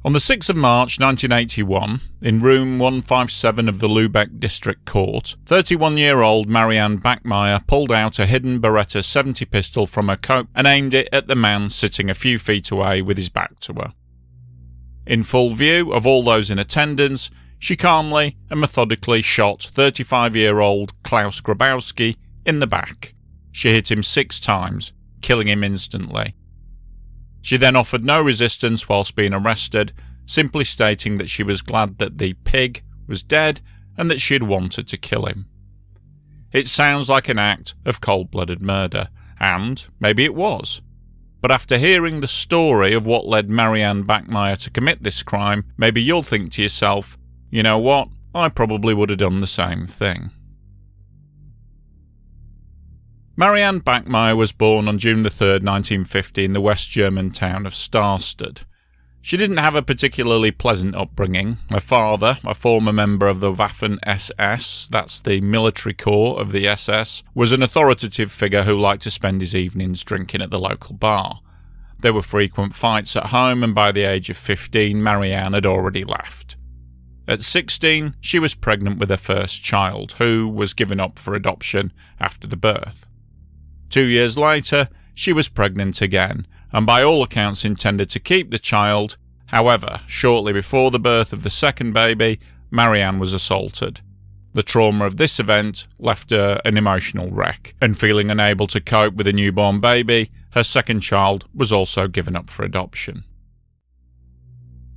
On the 6th of March 1981, in room 157 of the Lübeck District Court, 31-year-old Marianne Bachmeier pulled out a hidden Beretta 70 pistol from her coat and aimed it at the man sitting a few feet away with his back to her. In full view of all those in attendance, she calmly and methodically shot 35-year-old Klaus Grabowski in the back. She hit him 6 times, killing him instantly. She then offered no resistance whilst being arrested, simply stating that she was glad that the pig was dead and that she had wanted to kill him. It sounds like an act of cold-blooded murder, and maybe it was. But after hearing the story of what led Marianne Bachmeier to commit this crime, maybe you'll think to yourself, you know what, I probably would have done the same thing. Marianne Bachmeier was born on June 3, 1950 in the West German town of Starstad. She didn't have a particularly pleasant upbringing. Her father, a former member of the Waffen-SS, that's the military corps of the SS, was an authoritative figure who liked to spend his evenings drinking at the local bar. There were frequent fights at home, and by the age of 15, Marianne had already left. At 16, she was pregnant with her first child, who was given up for adoption after the birth. 2 years later, she was pregnant again, and by all accounts intended to keep the child. However, shortly before the birth of the second baby, Marianne was assaulted. The trauma of this event left her an emotional wreck, and feeling unable to cope with a newborn baby, her second child was also given up for adoption.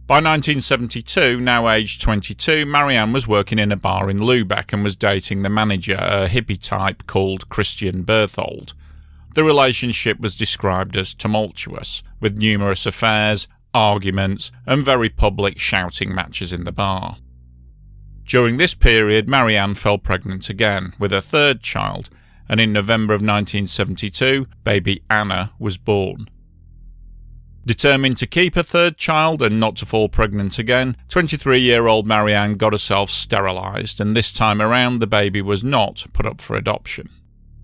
By 1972, now aged 22, Marianne was working in a bar in Lübeck and was dating the manager, a hippie type called Christian Berthold. The relationship was described as tumultuous, with numerous affairs, arguments, and very public shouting matches in the bar. During this period, Marianne fell pregnant again with her third child, and in November of 1972, baby Anna was born. Determined to keep her third child and not to fall pregnant again, 23-year-old Marianne got herself sterilised, and this time around the baby was not put up for adoption.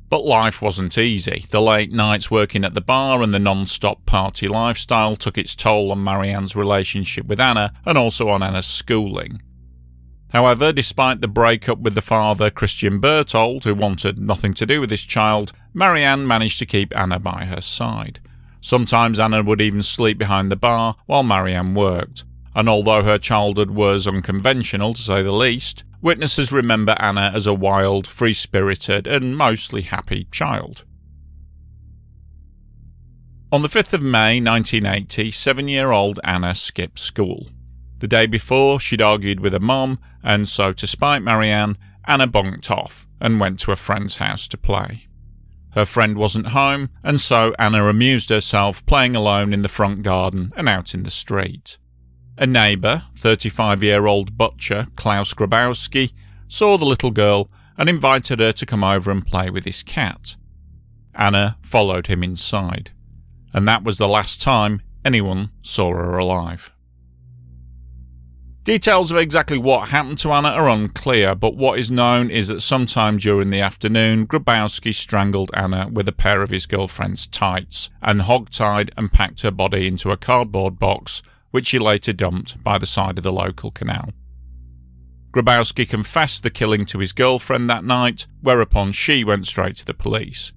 But life wasn't easy. The late nights working at the bar and the non-stop party lifestyle took its toll on Marianne's relationship with Anna and also on Anna's schooling. However, despite the breakup with the father, Christian Berthold, who wanted nothing to do with his child, Marianne managed to keep Anna by her side. Sometimes Anna would even sleep behind the bar while Marianne worked, and although her childhood was unconventional to say the least, witnesses remember Anna as a wild, free-spirited and mostly happy child. On the 5th of May 1980, 7-year-old Anna skipped school. The day before, she'd argued with her mom, and so to spite Marianne, Anna bunked off and went to a friend's house to play. Her friend wasn't home, and so Anna amused herself playing alone in the front garden and out in the street. A neighbour, 35-year-old butcher Klaus Grabowski, saw the little girl and invited her to come over and play with his cat. Anna followed him inside, and that was the last time anyone saw her alive. Details of exactly what happened to Anna are unclear, but what is known is that sometime during the afternoon, Grabowski strangled Anna with a pair of his girlfriend's tights and hogtied and packed her body into a cardboard box, which he later dumped by the side of the local canal. Grabowski confessed the killing to his girlfriend that night, whereupon she went straight to the police.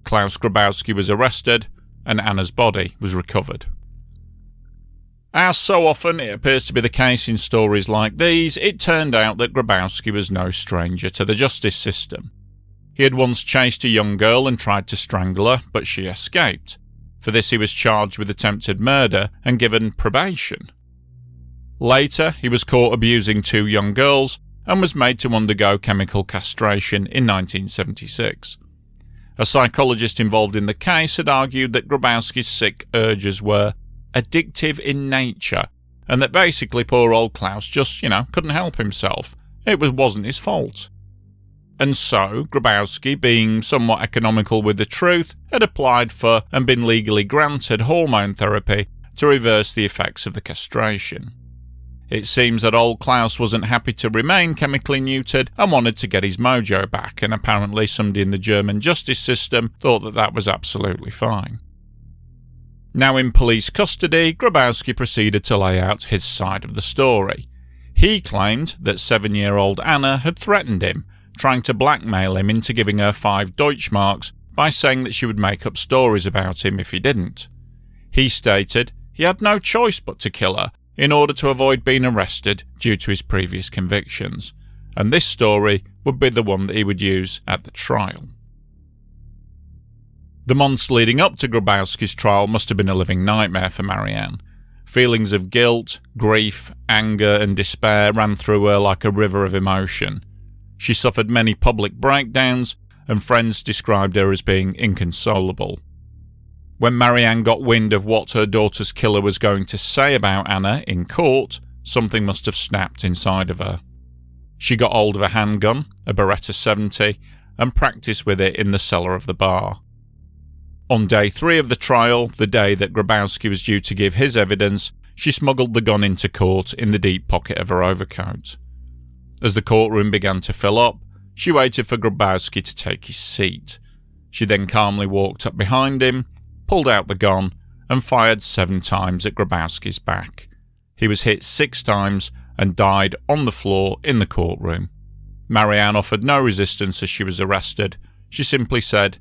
Klaus Grabowski was arrested, and Anna's body was recovered. As so often it appears to be the case in stories like these, it turned out that Grabowski was no stranger to the justice system. He had once chased a young girl and tried to strangle her, but she escaped. For this he was charged with attempted murder and given probation. Later, he was caught abusing 2 young girls and was made to undergo chemical castration in 1976. A psychologist involved in the case had argued that Grabowski's sick urges were addictive in nature, and that basically poor old Klaus just, couldn't help himself. It wasn't his fault. And so, Grabowski, being somewhat economical with the truth, had applied for and been legally granted hormone therapy to reverse the effects of the castration. It seems that old Klaus wasn't happy to remain chemically neutered and wanted to get his mojo back, and apparently somebody in the German justice system thought that was absolutely fine. Now in police custody, Grabowski proceeded to lay out his side of the story. He claimed that 7-year-old Anna had threatened him, trying to blackmail him into giving her 5 Deutschmarks by saying that she would make up stories about him if he didn't. He stated he had no choice but to kill her in order to avoid being arrested due to his previous convictions, and this story would be the one that he would use at the trial. The months leading up to Grabowski's trial must have been a living nightmare for Marianne. Feelings of guilt, grief, anger and despair ran through her like a river of emotion. She suffered many public breakdowns, and friends described her as being inconsolable. When Marianne got wind of what her daughter's killer was going to say about Anna in court, something must have snapped inside of her. She got hold of a handgun, a Beretta 70, and practiced with it in the cellar of the bar. On day 3 of the trial, the day that Grabowski was due to give his evidence, she smuggled the gun into court in the deep pocket of her overcoat. As the courtroom began to fill up, she waited for Grabowski to take his seat. She then calmly walked up behind him, pulled out the gun, and fired 7 times at Grabowski's back. He was hit 6 times and died on the floor in the courtroom. Marianne offered no resistance as she was arrested. She simply said,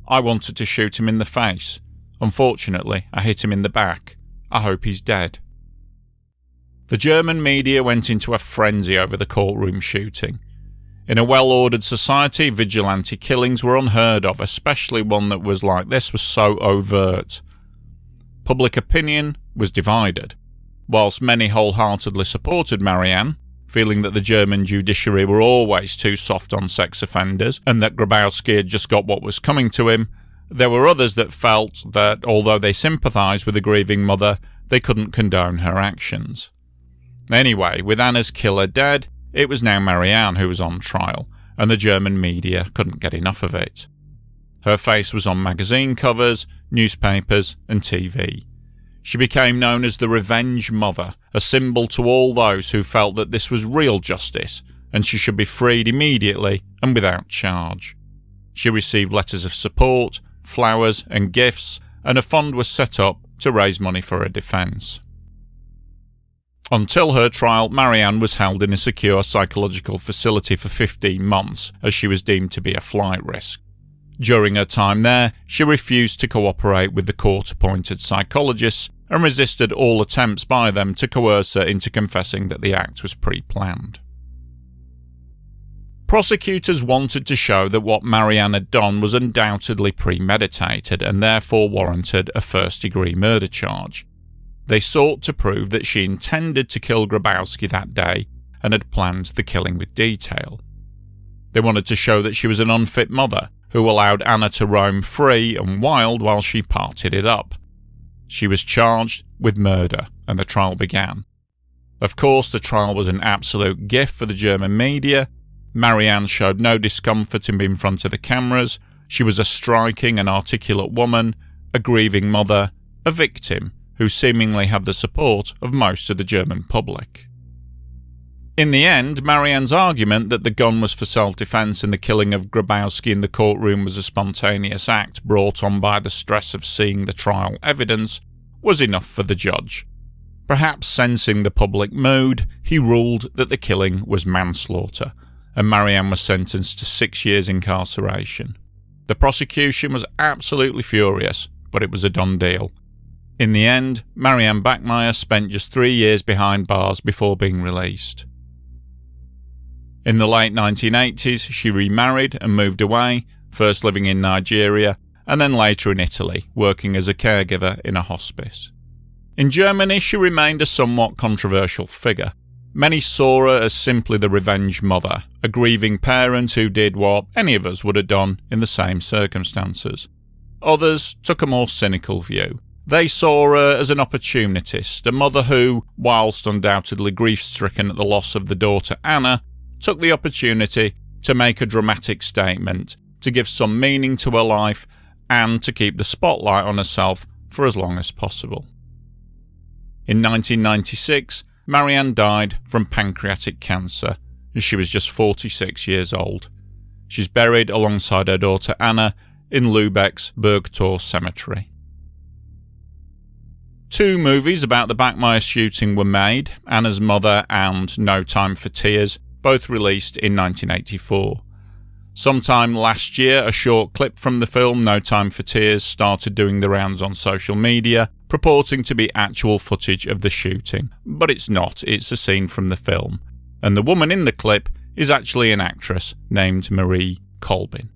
"I wanted to shoot him in the face. Unfortunately, I hit him in the back. I hope he's dead." The German media went into a frenzy over the courtroom shooting. In a well-ordered society, vigilante killings were unheard of, especially one that was like this was so overt. Public opinion was divided. Whilst many wholeheartedly supported Marianne, feeling that the German judiciary were always too soft on sex offenders and that Grabowski had just got what was coming to him, there were others that felt that although they sympathised with the grieving mother, they couldn't condone her actions. Anyway, with Anna's killer dead, it was now Marianne who was on trial, and the German media couldn't get enough of it. Her face was on magazine covers, newspapers and TV. She became known as the Revenge Mother, a symbol to all those who felt that this was real justice and she should be freed immediately and without charge. She received letters of support, flowers and gifts, and a fund was set up to raise money for her defence. Until her trial, Marianne was held in a secure psychological facility for 15 months as she was deemed to be a flight risk. During her time there, she refused to cooperate with the court-appointed psychologists and resisted all attempts by them to coerce her into confessing that the act was pre-planned. Prosecutors wanted to show that what Marianne had done was undoubtedly premeditated and therefore warranted a first-degree murder charge. They sought to prove that she intended to kill Grabowski that day and had planned the killing with detail. They wanted to show that she was an unfit mother who allowed Anna to roam free and wild while she partied it up. She was charged with murder, and the trial began. Of course, the trial was an absolute gift for the German media. Marianne showed no discomfort in being in front of the cameras. She was a striking and articulate woman, a grieving mother, a victim who seemingly had the support of most of the German public. In the end, Marianne's argument that the gun was for self-defence and the killing of Grabowski in the courtroom was a spontaneous act brought on by the stress of seeing the trial evidence was enough for the judge. Perhaps sensing the public mood, he ruled that the killing was manslaughter, and Marianne was sentenced to 6 years incarceration. The prosecution was absolutely furious, but it was a done deal. In the end, Marianne Bachmeier spent just 3 years behind bars before being released. In the late 1980s, she remarried and moved away, first living in Nigeria, and then later in Italy, working as a caregiver in a hospice. In Germany, she remained a somewhat controversial figure. Many saw her as simply the revenge mother, a grieving parent who did what any of us would have done in the same circumstances. Others took a more cynical view. They saw her as an opportunist, a mother who, whilst undoubtedly grief-stricken at the loss of the daughter Anna, took the opportunity to make a dramatic statement, to give some meaning to her life, and to keep the spotlight on herself for as long as possible. In 1996, Marianne died from pancreatic cancer, and she was just 46 years old. She's buried alongside her daughter Anna in Lübeck's Bergtor Cemetery. 2 movies about the Bachmeier shooting were made, Anna's Mother and No Time for Tears, both released in 1984. Sometime last year, a short clip from the film No Time for Tears started doing the rounds on social media, purporting to be actual footage of the shooting. But it's not, it's a scene from the film. And the woman in the clip is actually an actress named Marie Colbin.